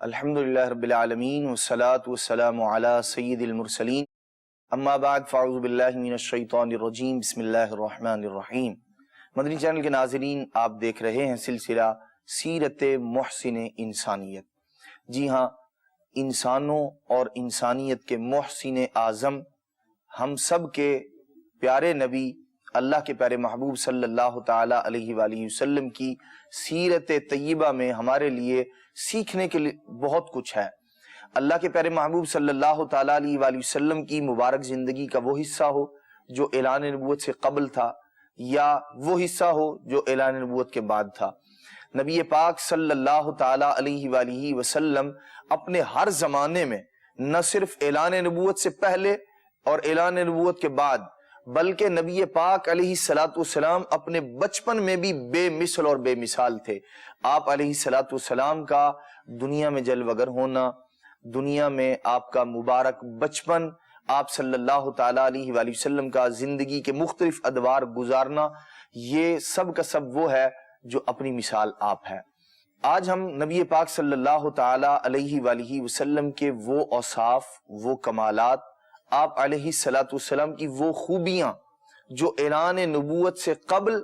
الحمدللہ رب العالمین والصلاة والسلام علی سید المرسلین اما بعد فاعوذ باللہ من الشیطان الرجیم بسم اللہ الرحمن الرحیم۔ مدنی چینل کے ناظرین، آپ دیکھ رہے ہیں سلسلہ سیرت محسن انسانیت۔ جی ہاں، انسانوں اور انسانیت کے محسن اعظم، ہم سب کے پیارے نبی اللہ کے پیارے محبوب صلی اللہ تعالی علیہ وآلہ وسلم کی سیرت طیبہ میں ہمارے لیے سیکھنے کے لیے بہت کچھ ہے۔ اللہ کے پیارے محبوب صلی اللہ تعالی علیہ وآلہ وسلم کی مبارک زندگی کا وہ حصہ ہو جو اعلان نبوت سے قبل تھا، یا وہ حصہ ہو جو اعلان نبوت کے بعد تھا۔ نبی پاک صلی اللہ تعالی علیہ وآلہ وسلم اپنے ہر زمانے میں نہ صرف اعلان نبوت سے پہلے اور اعلان نبوت کے بعد، بلکہ نبی پاک علیہ السلام اپنے بچپن میں بھی بے مثل اور بے مثال تھے۔ آپ علیہ السلام کا دنیا میں جلوگر ہونا، دنیا میں آپ کا مبارک بچپن، آپ صلی اللہ تعالی علیہ وآلہ وسلم کا زندگی کے مختلف ادوار گزارنا، یہ سب کا سب وہ ہے جو اپنی مثال آپ ہے۔ آج ہم نبی پاک صلی اللہ تعالی علیہ وآلہ وسلم کے وہ اوصاف، وہ کمالات، آپ علیہ السلام کی وہ خوبیاں جو اعلان نبوت سے قبل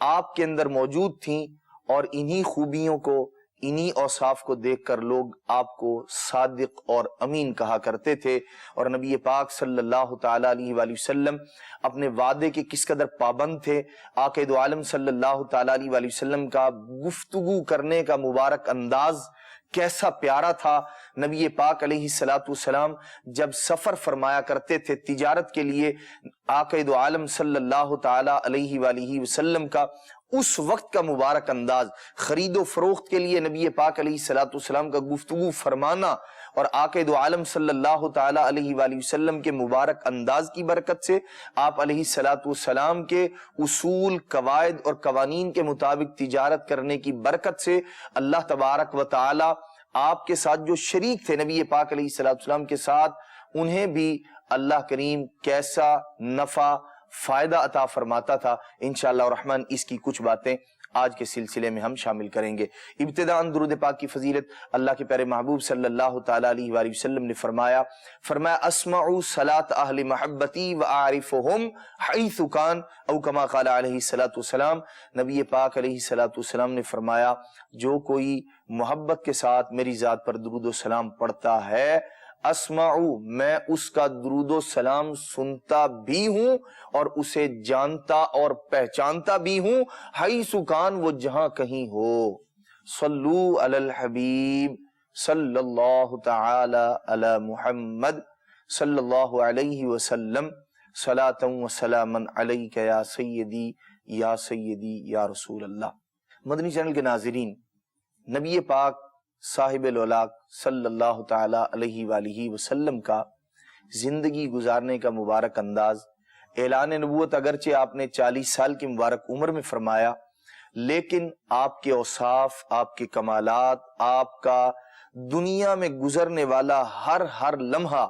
آپ کے اندر موجود تھیں، اور انہی خوبیوں کو، انہی اوصاف کو دیکھ کر لوگ آپ کو صادق اور امین کہا کرتے تھے۔ اور نبی پاک صلی اللہ تعالی علیہ وآلہ وسلم اپنے وعدے کے کس قدر پابند تھے۔ آقا دو عالم صلی اللہ تعالی علیہ وآلہ وسلم کا گفتگو کرنے کا مبارک انداز کیسا پیارا تھا۔ نبی پاک علیہ السلام جب سفر فرمایا کرتے تھے تجارت کے لیے، آقا دو عالم صلی اللہ تعالی علیہ وآلہ وسلم کا اس وقت کا مبارک انداز، خرید و فروخت کے لیے نبی پاک علیہ السلام کا گفتگو فرمانا، اور آقا دو عالم صلی اللہ تعالی علیہ وآلہ وسلم کے مبارک انداز کی برکت سے، آپ علیہ السلام کے اصول، قواعد اور قوانین کے مطابق تجارت کرنے کی برکت سے، اللہ تبارک و تعالی آپ کے ساتھ جو شریک تھے نبی پاک علیہ السلام کے ساتھ، انہیں بھی اللہ کریم کیسا نفع فائدہ عطا فرماتا تھا۔ انشاءاللہ الرحمن اس کی کچھ باتیں آج کے سلسلے میں ہم شامل کریں گے۔ ابتداءً درود پاک کی فضیلت، اللہ کے پیارے محبوب صلی اللہ تعالی علیہ وآلہ وسلم نے فرمایا اسمعوا صلاۃ اہل محبتی واعرفہم حیث کان، او کما قال علیہ السلام۔ نبی پاک علیہ السلام نے فرمایا، جو کوئی محبت کے ساتھ میری ذات پر درود و سلام پڑھتا ہے، اسمعو، میں اس کا درود و سلام سنتا بھی ہوں اور اسے جانتا اور پہچانتا بھی ہوں، حیث کان، وہ جہاں کہیں ہو۔ صلو علی الحبیب صلی اللہ تعالی علی محمد صلی اللہ علیہ وسلم، صلاۃ و سلاما علیک یا سیدی یا سیدی یا رسول اللہ۔ مدنی چینل کے ناظرین، نبی پاک صاحب الاولاق صلی اللہ تعالی علیہ وآلہ وسلم کا زندگی گزارنے کا مبارک انداز، اعلان نبوت اگرچہ آپ نے 40 سال کی مبارک عمر میں فرمایا، لیکن آپ کے اوصاف، آپ کے کمالات، آپ کا دنیا میں گزرنے والا ہر لمحہ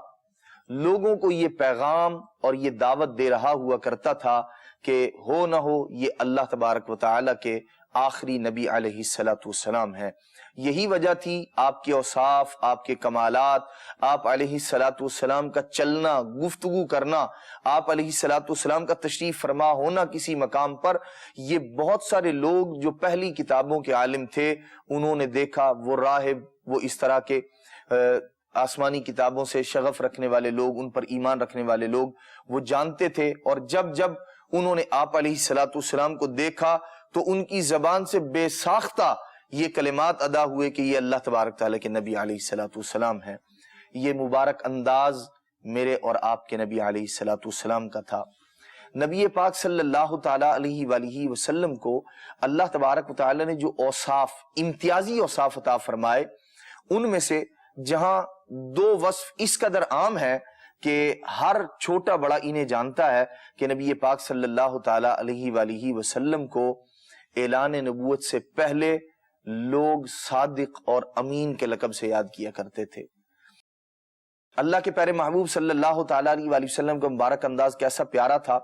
لوگوں کو یہ پیغام اور یہ دعوت دے رہا ہوا کرتا تھا کہ ہو نہ ہو یہ اللہ تبارک و تعالی کے آخری نبی علیہ السلام ہے۔ یہی وجہ تھی آپ کے اوصاف، آپ کے کمالات، آپ علیہ السلام کا چلنا، گفتگو کرنا، آپ علیہ السلام کا تشریف فرما ہونا کسی مقام پر، یہ بہت سارے لوگ جو پہلی کتابوں کے عالم تھے، انہوں نے دیکھا، وہ راہب، وہ اس طرح کے آسمانی کتابوں سے شغف رکھنے والے لوگ، ان پر ایمان رکھنے والے لوگ، وہ جانتے تھے، اور جب انہوں نے آپ علیہ السلام کو دیکھا تو ان کی زبان سے بے ساختہ یہ کلمات ادا ہوئے کہ یہ اللہ تبارک تعالیٰ کے نبی علیہ السلام ہے۔ یہ مبارک انداز میرے اور آپ کے نبی علیہ السلام کا تھا۔ نبی پاک صلی اللہ تعالی علیہ وآلہ وسلم کو اللہ تبارک تعالیٰ نے جو اوصاف، امتیازی اوصاف عطا فرمائے، ان میں سے جہاں دو وصف اس قدر عام ہے کہ ہر چھوٹا بڑا انہیں جانتا ہے کہ نبی پاک صلی اللہ تعالی علیہ وآلہ وسلم کو اعلان نبوت سے پہلے لوگ صادق اور امین کے لقب سے یاد کیا کرتے تھے۔ اللہ کے پیارے محبوب صلی اللہ تعالی علیہ وآلہ وسلم کا مبارک انداز کیسا پیارا تھا،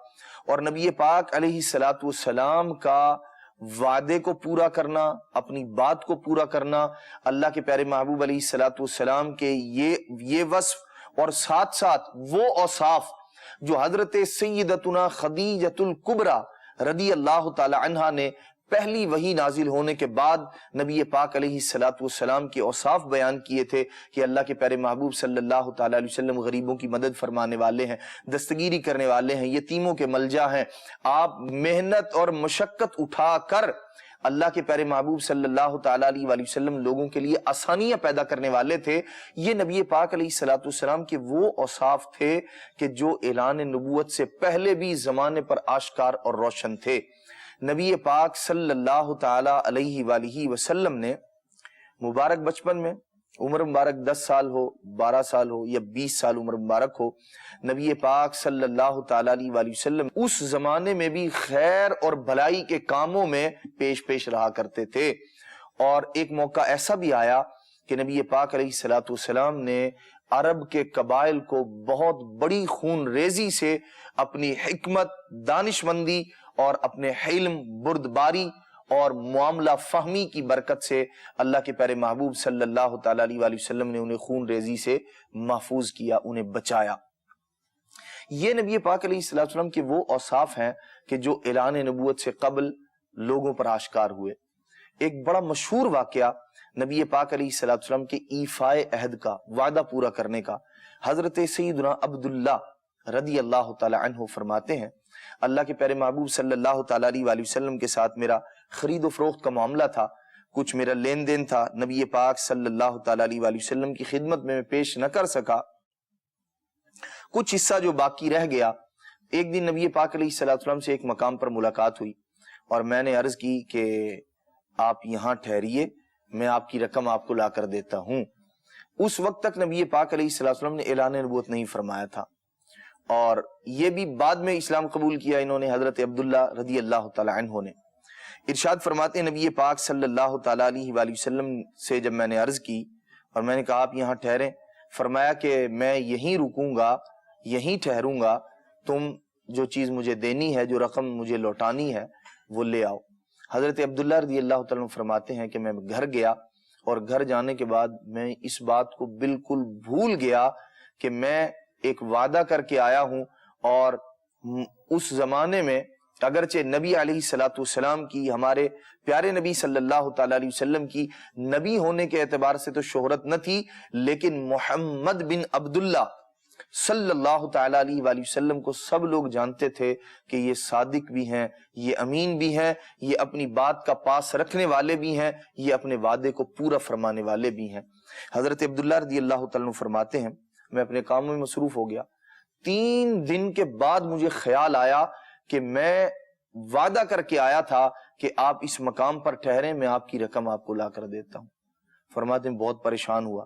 اور نبی پاک علیہ السلام کا وعدے کو پورا کرنا، اپنی بات کو پورا کرنا، اللہ کے پیارے محبوب علیہ الصلوۃ والسلام کے یہ وصف اور ساتھ ساتھ وہ اوصاف جو حضرت سیدتنا خدیجۃ الکبریٰ رضی اللہ تعالی عنہا نے پہلی وحی نازل ہونے کے بعد نبی پاک علیہ الصلوۃ والسلام کے اوصاف بیان کیے تھے کہ اللہ کے پیارے محبوب صلی اللہ تعالی علیہ وسلم غریبوں کی مدد فرمانے والے ہیں، دستگیری کرنے والے ہیں، یتیموں کے ملجا ہیں۔ آپ محنت اور مشقت اٹھا کر اللہ کے پیارے محبوب صلی اللہ تعالی علیہ وسلم لوگوں کے لیے آسانیاں پیدا کرنے والے تھے۔ یہ نبی پاک علیہ الصلوۃ والسلام کے وہ اوصاف تھے کہ جو اعلان نبوت سے پہلے بھی زمانے پر آشکار اور روشن تھے۔ نبی پاک صلی اللہ تعالی علیہ وآلہ وسلم نے مبارک بچپن میں، عمر مبارک 10 سال ہو، 12 سال ہو یا 20 سال عمر مبارک ہو، نبی پاک صلی اللہ تعالی علیہ وآلہ وسلم اس زمانے میں بھی خیر اور بھلائی کے کاموں میں پیش رہا کرتے تھے۔ اور ایک موقع ایسا بھی آیا کہ نبی پاک علیہ الصلوۃ والسلام نے عرب کے قبائل کو بہت بڑی خون ریزی سے اپنی حکمت، دانش مندی اور اپنے حلم، بردباری اور معاملہ فہمی کی برکت سے اللہ کے پیارے محبوب صلی اللہ تعالی علیہ وآلہ وسلم نے انہیں خون ریزی سے محفوظ کیا، انہیں بچایا۔ یہ نبی پاک علیہ الصلوۃ والسلام کے وہ اوصاف ہیں کہ جو اعلان نبوت سے قبل لوگوں پر آشکار ہوئے۔ ایک بڑا مشہور واقعہ نبی پاک علیہ الصلوۃ والسلام کے ایفائے عہد کا، وعدہ پورا کرنے کا، حضرت سیدنا عبداللہ رضی اللہ تعالی عنہ فرماتے ہیں اللہ کے پیارے محبوب صلی اللہ تعالی علیہ وآلہ وسلم کے ساتھ میرا خرید و فروخت کا معاملہ تھا، کچھ میرا لین دین تھا، نبی پاک صلی اللہ تعالی علیہ وآلہ وسلم کی خدمت میں پیش نہ کر سکا، کچھ حصہ جو باقی رہ گیا۔ ایک دن نبی پاک علیہ الصلوۃ والسلام سے ایک مقام پر ملاقات ہوئی اور میں نے عرض کی کہ آپ یہاں ٹھہریے، میں آپ کی رقم آپ کو لا کر دیتا ہوں۔ اس وقت تک نبی پاک علیہ الصلوۃ والسلام نے اعلان نبوت نہیں فرمایا تھا، اور یہ بھی بعد میں اسلام قبول کیا انہوں نے، حضرت عبداللہ رضی اللہ تعالی عنہ نے۔ ارشاد فرماتے ہیں نبی پاک صلی اللہ تعالی علیہ وآلہ وسلم سے جب میں نے عرض کی اور میں نے کہا آپ یہاں ٹھہریں، فرمایا کہ میں یہیں رکوں گا، یہیں ٹھہروں گا، تم جو چیز مجھے دینی ہے، جو رقم مجھے لوٹانی ہے وہ لے آؤ۔ حضرت عبداللہ رضی اللہ تعالیٰ عنہ فرماتے ہیں کہ میں گھر گیا اور گھر جانے کے بعد میں اس بات کو بالکل بھول گیا کہ میں ایک وعدہ کر کے آیا ہوں، اور اس زمانے میں اگرچہ نبی علیہ الصلوۃ والسلام کی، ہمارے پیارے نبی صلی اللہ تعالی علیہ وسلم کی نبی ہونے کے اعتبار سے تو شہرت نہ تھی، لیکن محمد بن عبداللہ صلی اللہ تعالی علیہ وآلہ وسلم کو سب لوگ جانتے تھے کہ یہ صادق بھی ہیں، یہ امین بھی ہیں، یہ اپنی بات کا پاس رکھنے والے بھی ہیں، یہ اپنے وعدے کو پورا فرمانے والے بھی ہیں۔ حضرت عبداللہ رضی اللہ تعالیٰ عنہ فرماتے ہیں میں اپنے کاموں میں مصروف ہو گیا، 3 دن کے بعد مجھے خیال آیا کہ میں وعدہ کر کے آیا تھا کہ آپ اس مقام پر ٹھہریں، میں آپ کی رقم آپ کو لا کر دیتا ہوں۔ فرماتے ہیں بہت پریشان ہوا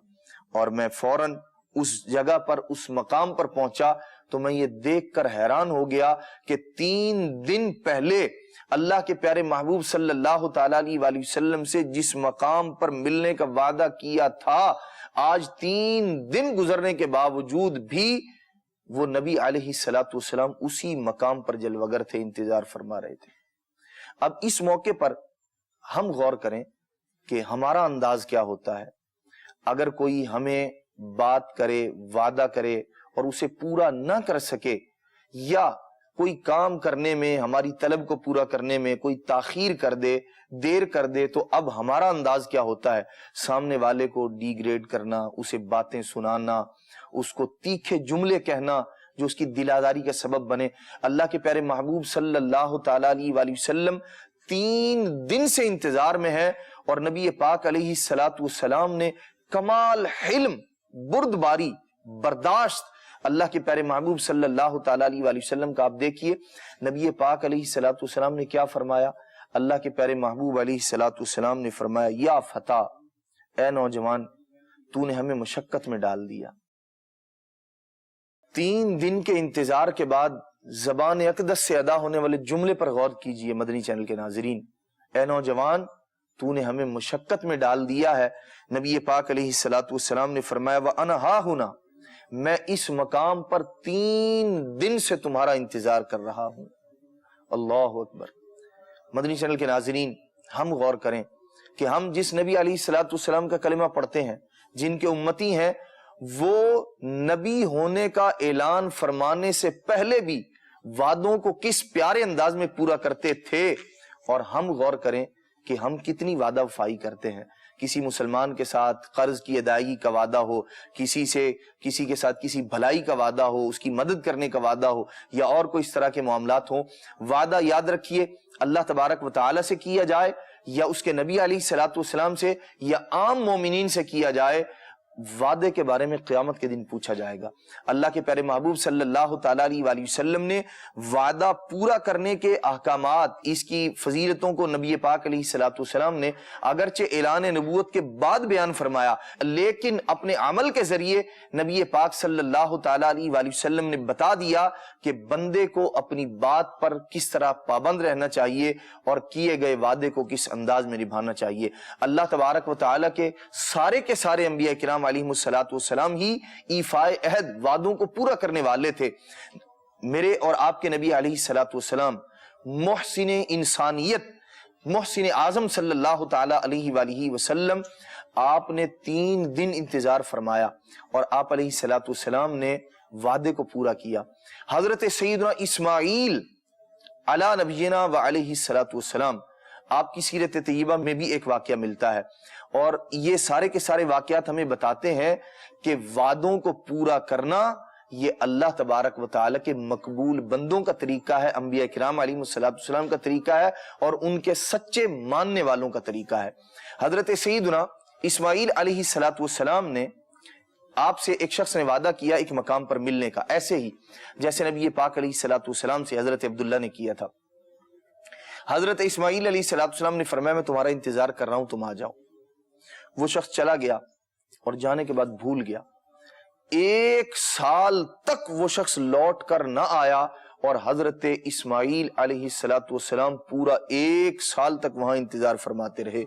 اور میں فوراً اس جگہ پر، اس مقام پر پہنچا تو میں یہ دیکھ کر حیران ہو گیا کہ 3 دن پہلے اللہ کے پیارے محبوب صلی اللہ تعالی علیہ وآلہ وسلم سے جس مقام پر ملنے کا وعدہ کیا تھا، آج 3 دن گزرنے کے باوجود بھی وہ نبی علیہ الصلوۃ والسلام اسی مقام پر جلوگر تھے، انتظار فرما رہے تھے۔ اب اس موقع پر ہم غور کریں کہ ہمارا انداز کیا ہوتا ہے۔ اگر کوئی ہمیں بات کرے، وعدہ کرے اور اسے پورا نہ کر سکے، یا کوئی کام کرنے میں، ہماری طلب کو پورا کرنے میں کوئی تاخیر کر دے، دیر کر دے، تو اب ہمارا انداز کیا ہوتا ہے؟ سامنے والے کو ڈی گریڈ کرنا، اسے باتیں سنانا، اس کو تیکھے جملے کہنا جو اس کی دلاداری کا سبب بنے۔ اللہ کے پیارے محبوب صلی اللہ تعالی علیہ وآلہ وسلم 3 دن سے انتظار میں ہے، اور نبی پاک علیہ الصلوۃ والسلام نے کمال حلم، بردباری، برداشت اللہ کے پیارے محبوب صلی اللہ تعالی علیہ وآلہ وسلم کا آپ دیکھیے۔ نبی پاک علیہ الصلوۃ والسلام نے کیا فرمایا؟ اللہ کے پیارے محبوب علیہ الصلوۃ والسلام نے فرمایا، یا فتیٰ، اے نوجوان، تو نے ہمیں مشقت میں ڈال دیا۔ 3 دن کے انتظار کے بعد زبان اقدس سے ادا ہونے والے جملے پر غور کیجئے مدنی چینل کے ناظرین، اے نوجوان، تو نے ہمیں مشقت میں ڈال دیا ہے۔ نبی پاک علیہ الصلوۃ والسلام نے فرمایا، وَأَنَا ہَا هُنَا، میں اس مقام پر 3 دن سے تمہارا انتظار کر رہا ہوں۔ اللہ اکبر۔ مدنی چینل کے ناظرین، ہم غور کریں کہ ہم جس نبی علیہ الصلوۃ والسلام کا کلمہ پڑھتے ہیں، جن کے امتی ہیں، وہ نبی ہونے کا اعلان فرمانے سے پہلے بھی وعدوں کو کس پیارے انداز میں پورا کرتے تھے، اور ہم غور کریں کہ ہم کتنی وعدہ وفائی کرتے ہیں۔ کسی مسلمان کے ساتھ قرض کی ادائیگی کا وعدہ ہو، کسی کے ساتھ کسی بھلائی کا وعدہ ہو، اس کی مدد کرنے کا وعدہ ہو، یا اور کوئی اس طرح کے معاملات ہوں، وعدہ یاد رکھیے اللہ تبارک و تعالی سے کیا جائے یا اس کے نبی علیہ الصلوۃ والسلام سے یا عام مومنین سے کیا جائے، وعدے کے بارے میں قیامت کے دن پوچھا جائے گا۔ اللہ کے پیارے محبوب صلی اللہ تعالیٰ علیہ وآلہ وسلم نے وعدہ پورا کرنے کے احکامات، اس کی فضیلتوں کو نبی پاک علیہ الصلوۃ والسلام نے اگرچہ اعلان نبوت کے بعد بیان فرمایا، لیکن اپنے عمل کے ذریعے نبی پاک صلی اللہ تعالیٰ علیہ وآلہ وسلم نے بتا دیا کہ بندے کو اپنی بات پر کس طرح پابند رہنا چاہیے اور کیے گئے وعدے کو کس انداز میں نبھانا چاہیے۔ اللہ تبارک و تعالیٰ کے سارے انبیاء کرام علیہ الصلوۃ والسلام ہی ایفائے عہد، وعدوں کو پورا کرنے والے تھے۔ میرے اور آپ کے نبی علیہ الصلوۃ والسلام محسن انسانیت، محسن اعظم صلی اللہ تعالی علیہ وآلہ وسلم، آپ نے 3 دن انتظار فرمایا اور آپ علیہ الصلوۃ والسلام نے وعدے کو پورا کیا۔ حضرت سیدنا اسماعیل علی نبینا و علیہ الصلوۃ والسلام، آپ کی سیرت طیبہ میں بھی ایک واقعہ ملتا ہے، اور یہ سارے کے سارے واقعات ہمیں بتاتے ہیں کہ وعدوں کو پورا کرنا یہ اللہ تبارک و تعالیٰ کے مقبول بندوں کا طریقہ ہے، انبیاء کرام علیہ الصلوۃ والسلام کا طریقہ ہے، اور ان کے سچے ماننے والوں کا طریقہ ہے۔ حضرت سیدنا اسماعیل علیہ الصلوۃ والسلام نے آپ سے، ایک شخص نے وعدہ کیا ایک مقام پر ملنے کا، ایسے ہی جیسے نبی پاک علیہ الصلوۃ والسلام سے حضرت عبداللہ نے کیا تھا۔ حضرت اسماعیل علیہ الصلوۃ والسلام نے فرمایا میں تمہارا انتظار کر رہا ہوں، تم آ جاؤ۔ وہ شخص چلا گیا اور جانے کے بعد بھول گیا۔ 1 سال تک وہ شخص لوٹ کر نہ آیا، اور حضرت اسماعیل علیہ الصلوۃ والسلام پورا 1 سال تک وہاں انتظار فرماتے رہے۔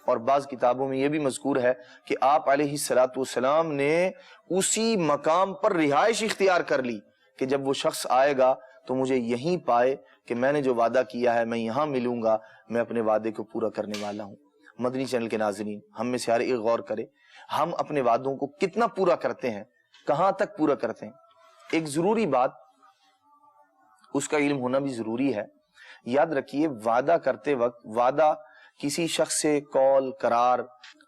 اور بعض کتابوں میں یہ بھی مذکور ہے کہ آپ علیہ الصلوۃ والسلام نے اسی مقام پر رہائش اختیار کر لی کہ جب وہ شخص آئے گا تو مجھے یہیں پائے کہ میں نے جو وعدہ کیا ہے میں یہاں ملوں گا، میں اپنے وعدے کو پورا کرنے والا ہوں۔ مدنی چینل کے ناظرین، ہم میں سے ہر ایک غور کرے، ہم اپنے وعدوں کو کتنا پورا کرتے ہیں، کہاں تک پورا کرتے ہیں۔ ایک ضروری بات، اس کا علم ہونا بھی ضروری ہے۔ یاد رکھیے، وعدہ کرتے وقت، وعدہ کسی شخص سے قول، قرار،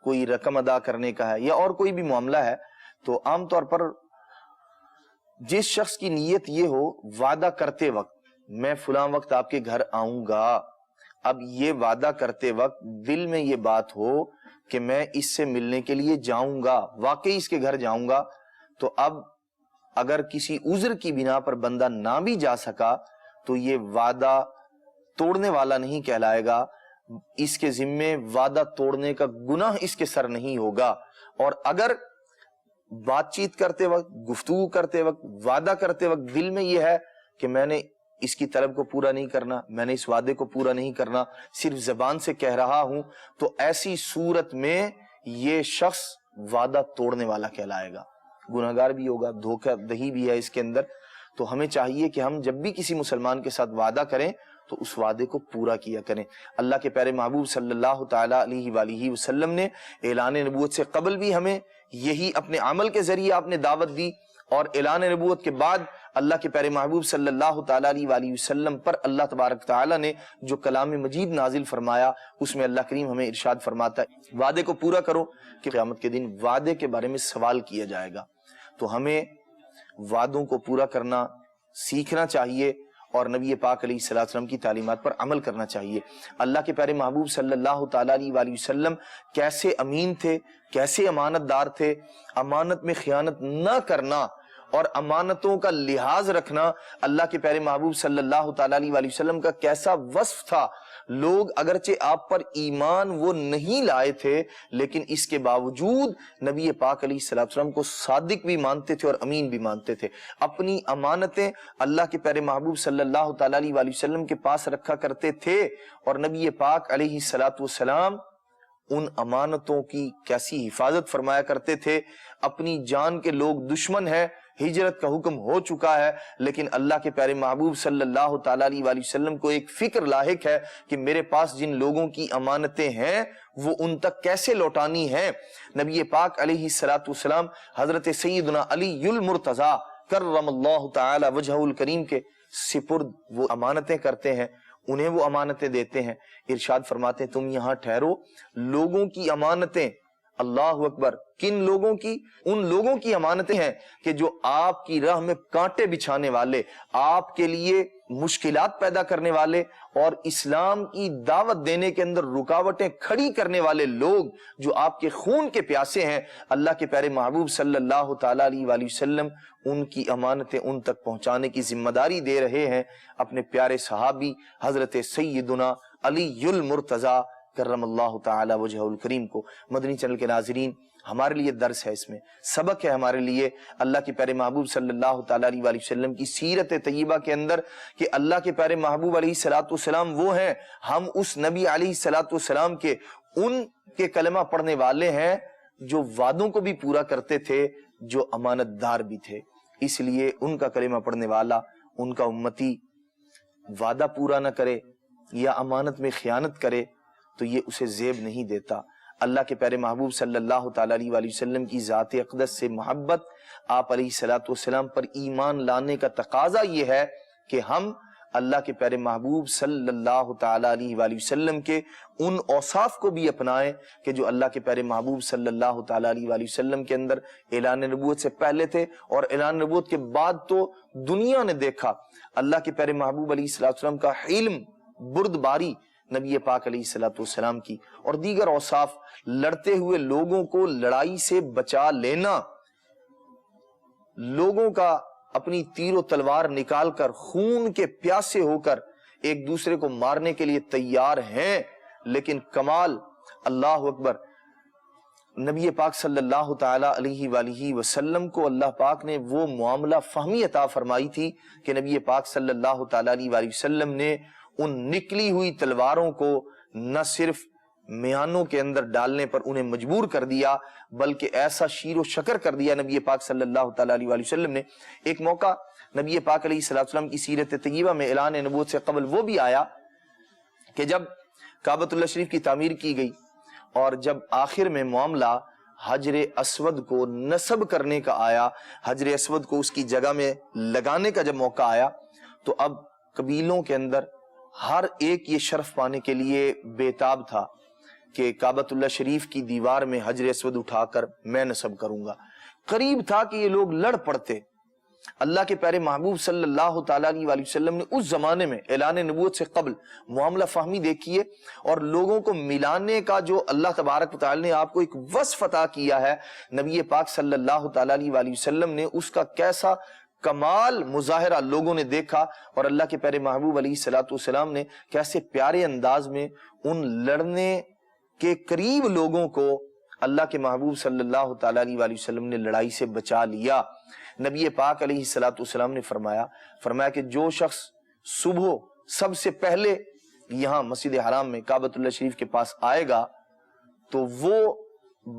کوئی رقم ادا کرنے کا ہے یا اور کوئی بھی معاملہ ہے، تو عام طور پر جس شخص کی نیت یہ ہو وعدہ کرتے وقت میں فلاں وقت آپ کے گھر آؤں گا، اب یہ وعدہ کرتے وقت دل میں یہ بات ہو کہ میں اس سے ملنے کے لیے جاؤں گا، واقعی اس کے گھر جاؤں گا، تو اب اگر کسی عذر کی بنا پر بندہ نہ بھی جا سکا تو یہ وعدہ توڑنے والا نہیں کہلائے گا، اس کے ذمے وعدہ توڑنے کا گناہ اس کے سر نہیں ہوگا۔ اور اگر بات چیت کرتے وقت، گفتگو کرتے وقت، وعدہ کرتے وقت دل میں یہ ہے کہ میں نے اس کی طلب کو پورا نہیں کرنا، میں نے اس وعدے کو پورا نہیں کرنا، صرف زبان سے کہہ رہا ہوں، تو ایسی صورت میں یہ شخص وعدہ توڑنے والا کہلائے گا، گناہگار بھی ہوگا، دھوکہ دہی بھی ہے اس کے اندر۔ تو ہمیں چاہیے کہ ہم جب بھی کسی مسلمان کے ساتھ وعدہ کریں تو اس وعدے کو پورا کیا کریں۔ اللہ کے پیارے محبوب صلی اللہ تعالیٰ علیہ وآلہ وسلم نے اعلان نبوت سے قبل بھی ہمیں یہی اپنے عمل کے ذریعے آپ نے دعوت دی، اور اعلان نبوت کے بعد اللہ کے پیارے محبوب صلی اللہ تعالیٰ علیہ وآلہ وسلم پر اللہ تبارک تعالیٰ نے جو کلام مجید نازل فرمایا، اس میں اللہ کریم ہمیں ارشاد فرماتا ہے وعدے کو پورا کرو کہ قیامت کے دن وعدے کے بارے میں سوال کیا جائے گا۔ تو ہمیں وعدوں کو پورا کرنا سیکھنا چاہیے اور نبی پاک علیہ الصلوۃ والسلام کی تعلیمات پر عمل کرنا چاہیے۔ اللہ کے پیارے محبوب صلی اللہ تعالیٰ علیہ وآلہ وسلم کیسے امین تھے، کیسے امانت دار تھے، امانت میں خیانت نہ کرنا اور امانتوں کا لحاظ رکھنا اللہ کے پیارے محبوب صلی اللہ تعالیٰ علیہ وآلہ وسلم کا کیسا وصف تھا۔ لوگ اگرچہ آپ پر ایمان وہ نہیں لائے تھے، لیکن اس کے باوجود نبی پاک علیہ الصلوۃ والسلام کو صادق بھی مانتے تھے اور امین بھی مانتے تھے۔ اپنی امانتیں اللہ کے پیارے محبوب صلی اللہ تعالیٰ علیہ وآلہ وسلم کے پاس رکھا کرتے تھے، اور نبی پاک علیہ الصلوۃ والسلام ان امانتوں کی کیسی حفاظت فرمایا کرتے تھے۔ اپنی جان کے لوگ دشمن ہیں ہجرت کا حکم ہو چکا ہے، لیکن اللہ کے پیارے محبوب صلی اللہ تعالیٰ علیہ وآلہ وسلم کو ایک فکر لاحق ہے کہ میرے پاس جن لوگوں کی امانتیں ہیں وہ ان تک کیسے لوٹانی ہیں۔ نبی پاک علیہ الصلوۃ والسلام حضرت سیدنا علی المرتضیٰ کرم اللہ تعالی وجہہ الکریم کے سپرد وہ امانتیں کرتے ہیں، انہیں وہ امانتیں دیتے ہیں۔ ارشاد فرماتے ہیں تم یہاں ٹھہرو، لوگوں کی امانتیں، اللہ اکبر، کن لوگوں کی؟ ان لوگوں کی امانتیں ہیں کہ جو آپ کی راہ میں کانٹے بچھانے والے، آپ کے لیے مشکلات پیدا کرنے والے اور اسلام کی دعوت دینے کے اندر رکاوٹیں کھڑی کرنے والے لوگ جو آپ کے خون کے پیاسے ہیں، اللہ کے پیارے محبوب صلی اللہ تعالیٰ علیہ وآلہ وسلم ان کی امانتیں ان تک پہنچانے کی ذمہ داری دے رہے ہیں اپنے پیارے صحابی حضرت سیدنا علی المرتضیٰ کرم اللہ تعالی وجہہ الکریم کو۔ مدنی چینل کے ناظرین، ہمارے لیے درس ہے، اس میں سبق ہے ہمارے لیے اللہ کے پیارے محبوب صلی اللہ تعالیٰ علیہ وآلہ وسلم کی سیرت طیبہ کے اندر کہ اللہ کے پیارے محبوب علیہ الصلوۃ والسلام وہ ہیں، ہم اس نبی علیہ الصلوۃ والسلام کے ان کے کلمہ پڑھنے والے ہیں جو وعدوں کو بھی پورا کرتے تھے، جو امانت دار بھی تھے۔ اس لیے ان کا کلمہ پڑھنے والا، ان کا امتی وعدہ پورا نہ کرے یا امانت میں خیانت کرے تو یہ اسے زیب نہیں دیتا۔ اللہ کے پیارے محبوب صلی اللہ تعالیٰ علیہ وآلہ وسلم کی ذات اقدس سے محبت، آپ علیہ الصلوۃ والسلام پر ایمان لانے کا تقاضا یہ ہے کہ ہم اللہ کے پیارے محبوب صلی اللہ تعالیٰ علیہ وآلہ وسلم کے ان اوصاف کو بھی اپنائیں کہ جو اللہ کے پیارے محبوب صلی اللہ تعالیٰ علیہ وآلہ وسلم کے اندر اعلان نبوت سے پہلے تھے اور اعلان نبوت کے بعد تو دنیا نے دیکھا۔ اللہ کے پیارے محبوب علیہ الصلوۃ والسلام کا علم، بردباری نبی پاک علیہ الصلوۃ والسلام کی، اور دیگر اوصاف، لڑتے ہوئے لوگوں کو لڑائی سے بچا لینا، لوگوں کا اپنی تیر و تلوار نکال کر خون کے پیاسے ہو کر ایک دوسرے کو مارنے کے لیے تیار ہیں، لیکن کمال، اللہ اکبر، نبی پاک صلی اللہ تعالیٰ علیہ وآلہ وسلم کو اللہ پاک نے وہ معاملہ فہمی عطا فرمائی تھی کہ نبی پاک صلی اللہ تعالیٰ علیہ وآلہ وسلم نے ان نکلی ہوئی تلواروں کو نہ صرف میانوں کے اندر ڈالنے پر انہیں مجبور کر دیا بلکہ ایسا شیر و شکر کر دیا نبی پاک صلی اللہ تعالیٰ علیہ وآلہ وسلم نے۔ ایک موقع نبی پاک علیہ الصلوۃ والسلام کی سیرت طیبہ میں اعلان نبوت سے قبل وہ بھی آیا کہ جب کعبۃ اللہ شریف کی تعمیر کی گئی اور جب آخر میں معاملہ حجر اسود کو نصب کرنے کا آیا، حجر اسود کو اس کی جگہ میں لگانے کا جب موقع آیا، تو اب قبیلوں کے اندر ہر ایک یہ شرف پانے کے لیے بےتاب تھا کہ کعبۃ اللہ شریف کی دیوار میں حجر اسود اٹھا کر میں نصب کروں گا۔ قریب تھا کہ یہ لوگ لڑ پڑتے۔ اللہ کے پیارے محبوب صلی اللہ تعالیٰ علیہ وآلہ وسلم نے اس زمانے میں اعلان نبوت سے قبل معاملہ فہمی دیکھیے اور لوگوں کو ملانے کا جو اللہ تبارک و تعالیٰ نے آپ کو ایک وصف عطا کیا ہے، نبی پاک صلی اللہ تعالیٰ علیہ وآلہ وسلم نے اس کا کیسا کمال مظاہرہ لوگوں نے دیکھا، اور اللہ کے پیارے محبوب علیہ الصلوۃ والسلام نے کیسے پیارے انداز میں ان لڑنے کے قریب لوگوں کو اللہ کے محبوب صلی اللہ تعالیٰ علیہ وآلہ وسلم نے لڑائی سے بچا لیا۔ نبی پاک علیہ الصلوۃ والسلام نے فرمایا کہ جو شخص صبح سب سے پہلے یہاں مسجد حرام میں کعبۃ اللہ شریف کے پاس آئے گا تو وہ،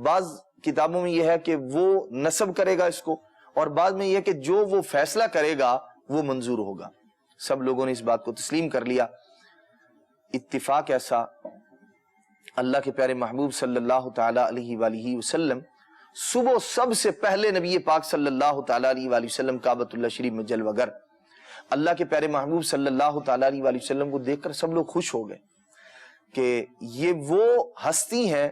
بعض کتابوں میں یہ ہے کہ وہ نصب کرے گا اس کو، اور بعد میں یہ کہ جو وہ فیصلہ کرے گا وہ منظور ہوگا۔ سب لوگوں نے اس بات کو تسلیم کر لیا۔ اتفاق ایسا، اللہ کے پیارے محبوب صلی اللہ تعالیٰ علیہ وآلہ وسلم صبح سب سے پہلے نبی پاک صلی اللہ تعالیٰ علیہ وآلہ وسلم کعبۃ اللہ شریف میں جلوہ گر۔ اللہ کے پیارے محبوب صلی اللہ تعالیٰ علیہ وآلہ وسلم کو دیکھ کر سب لوگ خوش ہو گئے کہ یہ وہ ہستی ہیں،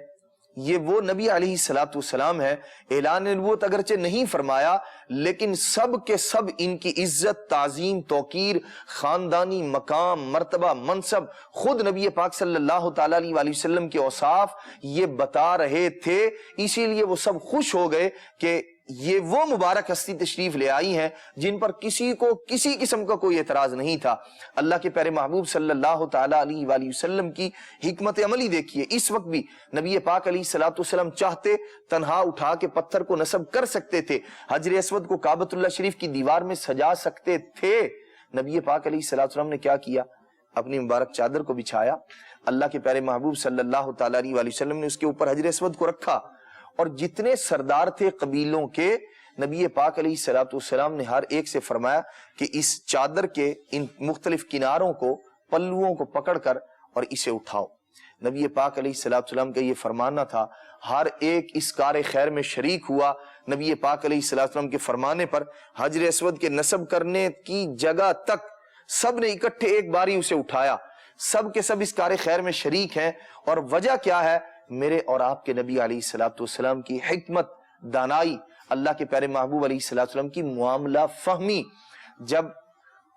یہ وہ نبی علیہ الصلوۃ والسلام ہے۔ اعلان نبوت اگرچہ نہیں فرمایا لیکن سب کے سب ان کی عزت، تعظیم، توقیر، خاندانی مقام، مرتبہ، منصب، خود نبی پاک صلی اللہ تعالیٰ علیہ وآلہ وسلم کے اوصاف یہ بتا رہے تھے، اسی لیے وہ سب خوش ہو گئے کہ یہ وہ مبارک ہستی تشریف لے آئی ہیں جن پر کسی کو کسی قسم کا کوئی اعتراض نہیں تھا۔ اللہ کے پیارے محبوب صلی اللہ تعالیٰ علیہ وآلہ وسلم کی حکمت عملی دیکھیے، اس وقت بھی نبی پاک علیہ الصلوۃ والسلام چاہتے تنہا اٹھا کے پتھر کو نصب کر سکتے تھے، حجر اسود کو کعبۃ اللہ شریف کی دیوار میں سجا سکتے تھے۔ نبی پاک علیہ الصلوۃ والسلام نے کیا کیا؟ اپنی مبارک چادر کو بچھایا، اللہ کے پیارے محبوب صلی اللہ تعالیٰ علیہ وآلہ وسلم نے اس کے اوپر حجر اسود کو رکھا، اور جتنے سردار تھے قبیلوں کے نبی پاک علیہ الصلوۃ والسلام نے ہر ایک سے فرمایا کہ اس چادر کے ان مختلف کناروں کو، پلوؤں کو پکڑ کر اور اسے اٹھاؤ۔ نبی پاک علیہ الصلوۃ والسلام کا یہ فرمانا تھا، ہر ایک اس کار خیر میں شریک ہوا۔ نبی پاک علیہ الصلوۃ والسلام کے فرمانے پر حجر اسود کے نصب کرنے کی جگہ تک سب نے اکٹھے ایک باری اسے اٹھایا۔ سب کے سب اس کار خیر میں شریک ہیں، اور وجہ کیا ہے؟ میرے اور آپ کے نبی علیہ الصلوۃ والسلام کی حکمت، دانائی، اللہ کے پیارے محبوب علیہ الصلوۃ والسلام کی معاملہ فہمی۔ جب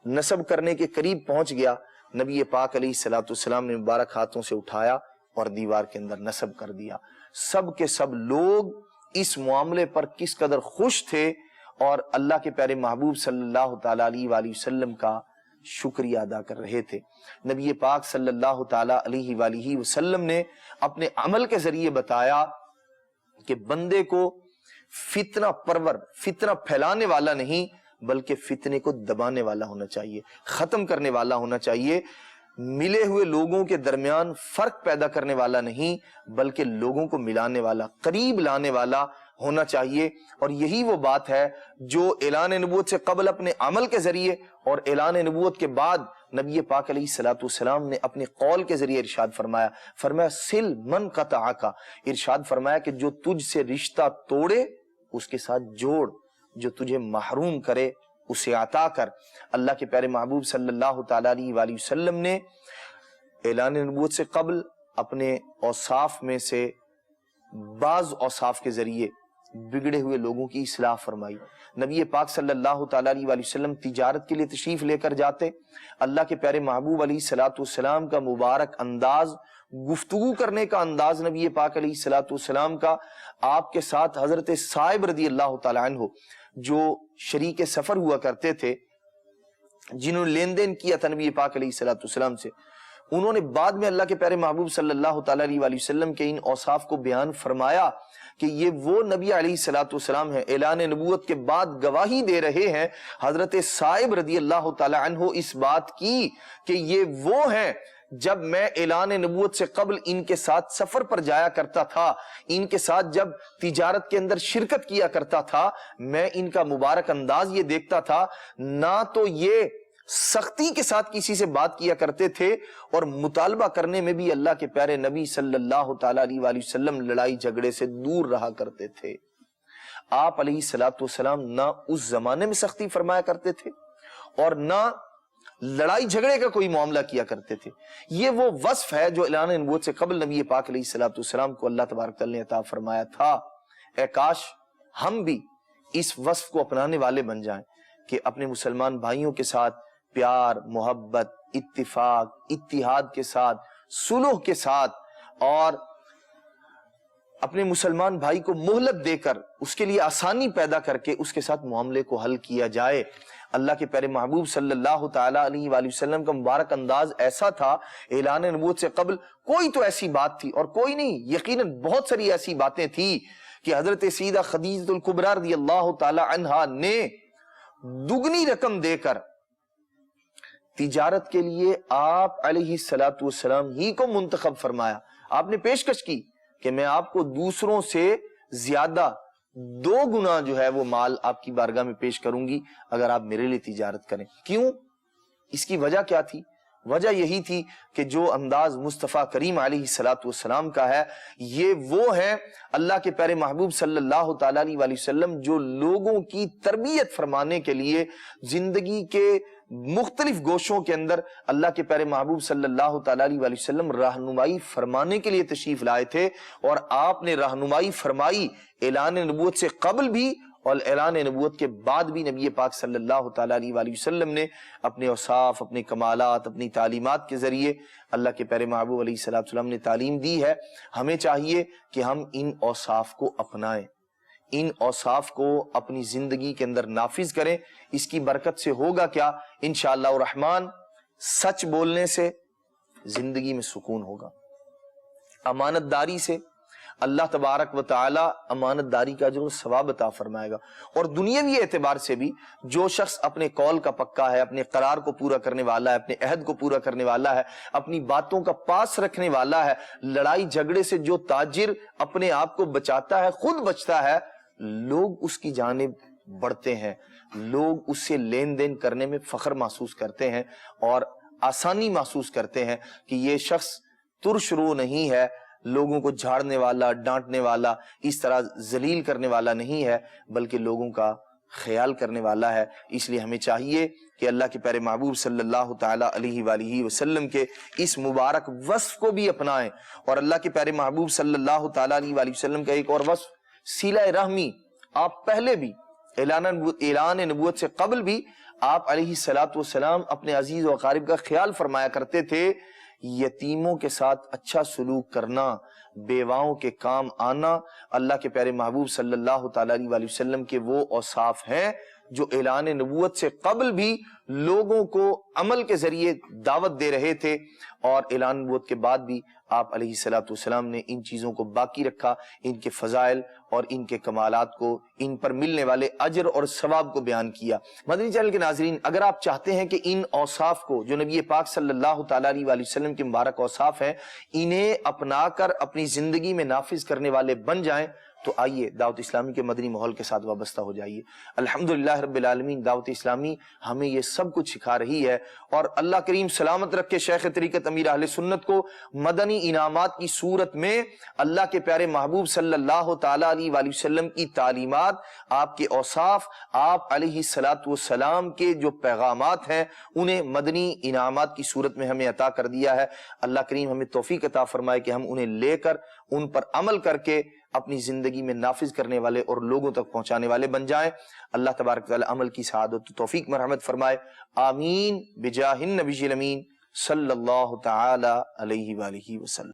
نصب کرنے کے قریب پہنچ گیا، نبی پاک علیہ الصلوۃ والسلام نے مبارک ہاتھوں سے اٹھایا اور دیوار کے اندر نصب کر دیا۔ سب کے سب لوگ اس معاملے پر کس قدر خوش تھے، اور اللہ کے پیارے محبوب صلی اللہ تعالی علیہ وآلہ وسلم کا شکریہ ادا کر رہے تھے۔ نبی پاک صلی اللہ تعالی علیہ وآلہ وسلم نے اپنے عمل کے ذریعے بتایا کہ بندے کو فتنہ پرور، فتنہ پھیلانے والا نہیں، بلکہ فتنے کو دبانے والا ہونا چاہیے، ختم کرنے والا ہونا چاہیے۔ ملے ہوئے لوگوں کے درمیان فرق پیدا کرنے والا نہیں، بلکہ لوگوں کو ملانے والا، قریب لانے والا ہونا چاہیے۔ اور یہی وہ بات ہے جو اعلان نبوت سے قبل اپنے عمل کے ذریعے اور اعلان نبوت کے بعد نبی پاک علیہ الصلوۃ والسلام نے اپنے قول کے ذریعے ارشاد فرمایا سل من قطعک، ارشاد فرمایا کہ جو تجھ سے رشتہ توڑے اس کے ساتھ جوڑ، جو تجھے محروم کرے اسے عطا کر۔ اللہ کے پیارے محبوب صلی اللہ تعالی علیہ وآلہ وسلم نے اعلان نبوت سے قبل اپنے اوصاف میں سے بعض اوصاف کے ذریعے بگڑے ہوئے لوگوں کی اصلاح فرمائی۔ نبی پاک صلی اللہ تعالی علیہ وآلہ وسلم تجارت کے لیے تشریف لے کر جاتے، اللہ کے پیارے محبوب علیہ الصلوۃ والسلام کا مبارک انداز، گفتگو کرنے کا انداز نبی پاک علیہ الصلوۃ والسلام کا، آپ کے ساتھ حضرت صائب رضی اللہ تعالی عنہ جو شریک سفر ہوا کرتے تھے، جنہوں نے لین دین کیا تھا نبی پاک علیہ الصلوۃ والسلام سے، انہوں نے بعد میں اللہ کے پیارے محبوب صلی اللہ تعالی علیہ وآلہ وسلم کے ان اوصاف کو بیان فرمایا کہ یہ وہ نبی علیہ الصلوۃ والسلام ہیں، اعلان نبوت کے بعد گواہی دے رہے ہیں حضرت صائب رضی اللہ تعالی عنہ اس بات کی کہ یہ وہ ہیں جب میں اعلان نبوت سے قبل ان کے ساتھ سفر پر جایا کرتا تھا، ان کے ساتھ جب تجارت کے اندر شرکت کیا کرتا تھا، میں ان کا مبارک انداز یہ دیکھتا تھا، نہ تو یہ سختی کے ساتھ کسی سے بات کیا کرتے تھے، اور مطالبہ کرنے میں بھی اللہ کے پیارے نبی صلی اللہ تعالی علیہ وآلہ وسلم لڑائی جھگڑے سے دور رہا کرتے تھے۔ آپ علیہ الصلوۃ والسلام نہ اس زمانے میں سختی فرمایا کرتے تھے اور نہ لڑائی جھگڑے کا کوئی معاملہ کیا کرتے تھے۔ یہ وہ وصف ہے جو اعلان نبوت سے قبل نبی پاک علیہ الصلوۃ والسلام کو اللہ تبارک تعالی نے عطا فرمایا تھا۔ اے کاش ہم بھی اس وصف کو اپنانے والے بن جائیں کہ اپنے مسلمان بھائیوں کے ساتھ پیار، محبت، اتفاق، اتحاد کے ساتھ، صلح کے ساتھ، اور اپنے مسلمان بھائی کو مہلت دے کر اس کے لیے آسانی پیدا کر کے اس کے ساتھ معاملے کو حل کیا جائے۔ اللہ کے پیارے محبوب صلی اللہ تعالی علیہ وآلہ وسلم کا مبارک انداز ایسا تھا، اعلان نبوت سے قبل کوئی تو ایسی بات تھی، اور کوئی نہیں، یقیناً بہت ساری ایسی باتیں تھی کہ حضرت سیدہ خدیجہ الکبریٰ رضی اللہ تعالی عنہا نے دگنی رقم دے کر تجارت کے لیے آپ علیہ الصلوۃ والسلام ہی کو منتخب فرمایا۔ آپ نے پیشکش کی کہ میں آپ کو دوسروں سے زیادہ 2 گنا جو ہے وہ مال آپ کی بارگاہ میں پیش کروں گی اگر آپ میرے لیے تجارت کریں۔ کیوں؟ اس کی وجہ کیا تھی؟ وجہ یہی تھی کہ جو انداز مصطفیٰ کریم علیہ الصلوۃ والسلام کا ہے، یہ وہ ہے اللہ کے پیارے محبوب صلی اللہ تعالی علیہ وآلہ وسلم جو لوگوں کی تربیت فرمانے کے لیے زندگی کے مختلف گوشوں کے اندر اللہ کے پیارے محبوب صلی اللہ تعالی علیہ وآلہ وسلم رہنمائی فرمانے کے لیے تشریف لائے تھے، اور آپ نے رہنمائی فرمائی اعلان نبوت سے قبل بھی اور اعلان نبوت کے بعد بھی۔ نبی پاک صلی اللہ تعالی علیہ وآلہ وسلم نے اپنے اوصاف، اپنے کمالات، اپنی تعلیمات کے ذریعے اللہ کے پیارے محبوب علیہ الصلوۃ والسلام نے تعلیم دی ہے۔ ہمیں چاہیے کہ ہم ان اوصاف کو اپنائیں، ان اوصاف کو اپنی زندگی کے اندر نافذ کریں۔ اس کی برکت سے ہوگا کیا؟ انشاءاللہ الرحمن سچ بولنے سے زندگی میں سکون ہوگا، امانت داری سے اللہ تبارک و تعالی امانت داری کا اجر و ثواب عطا فرمائے گا، اور دنیاوی اعتبار سے بھی جو شخص اپنے قول کا پکا ہے، اپنے قرار کو پورا کرنے والا ہے، اپنے عہد کو پورا کرنے والا ہے، اپنی باتوں کا پاس رکھنے والا ہے، لڑائی جھگڑے سے جو تاجر اپنے آپ کو بچاتا ہے خود بچتا ہے، لوگ اس کی جانب بڑھتے ہیں، لوگ اس سے لین دین کرنے میں فخر محسوس کرتے ہیں اور آسانی محسوس کرتے ہیں کہ یہ شخص ترش رو نہیں ہے، لوگوں کو جھاڑنے والا، ڈانٹنے والا، اس طرح ذلیل کرنے والا نہیں ہے، بلکہ لوگوں کا خیال کرنے والا ہے۔ اس لیے ہمیں چاہیے کہ اللہ کے پیارے محبوب صلی اللہ تعالی علیہ وآلہ وسلم کے اس مبارک وصف کو بھی اپنائیں، اور اللہ کے پیارے محبوب صلی اللہ تعالی علیہ وآلہ وسلم کا ایک اور وصف صلہ رحمی۔ آپ پہلے بھی اعلان نبوت سے قبل بھی آپ علیہ الصلوۃ والسلام اپنے عزیز و اقارب کا خیال فرمایا کرتے تھے۔ یتیموں کے ساتھ اچھا سلوک کرنا، بیواؤں کے کام آنا، اللہ کے پیارے محبوب صلی اللہ تعالی علیہ وآلہ وسلم کے وہ اوصاف ہیں جو اعلان نبوت سے قبل بھی لوگوں کو عمل کے ذریعے دعوت دے رہے تھے، اور اعلان نبوت کے بعد بھی آپ علیہ الصلوۃ والسلام نے ان چیزوں کو باقی رکھا، ان کے فضائل اور ان کے کمالات کو، ان پر ملنے والے اجر اور ثواب کو بیان کیا۔ مدنی چینل کے ناظرین، اگر آپ چاہتے ہیں کہ ان اوصاف کو جو نبی پاک صلی اللہ تعالیٰ علیہ وآلہ وسلم کے مبارک اوصاف ہیں، انہیں اپنا کر اپنی زندگی میں نافذ کرنے والے بن جائیں، تو آئیے دعوت اسلامی کے مدنی ماحول کے ساتھ وابستہ ہو جائیے۔ الحمدللہ رب العالمین، دعوت اسلامی ہمیں یہ سب کچھ سکھا رہی ہے، اور اللہ کریم سلامت رکھے شیخ طریقت امیر اہل سنت کو مدنی انعامات کی صورت میں اللہ کے پیارے محبوب صلی اللہ تعالیٰ علیہ وآلہ وسلم کی تعلیمات، آپ کے اوصاف، آپ علیہ الصلوۃ والسلام کے جو پیغامات ہیں، انہیں مدنی انعامات کی صورت میں ہمیں عطا کر دیا ہے۔ اللہ کریم ہمیں توفیق عطا فرمائے کہ ہم انہیں لے کر ان پر عمل کر کے اپنی زندگی میں نافذ کرنے والے اور لوگوں تک پہنچانے والے بن جائیں۔ اللہ تبارک تعالی عمل کی سعادت و توفیق مرحمت فرمائے، آمین بجاہ النبی الامین صلی اللہ تعالی علیہ وآلہ وسلم۔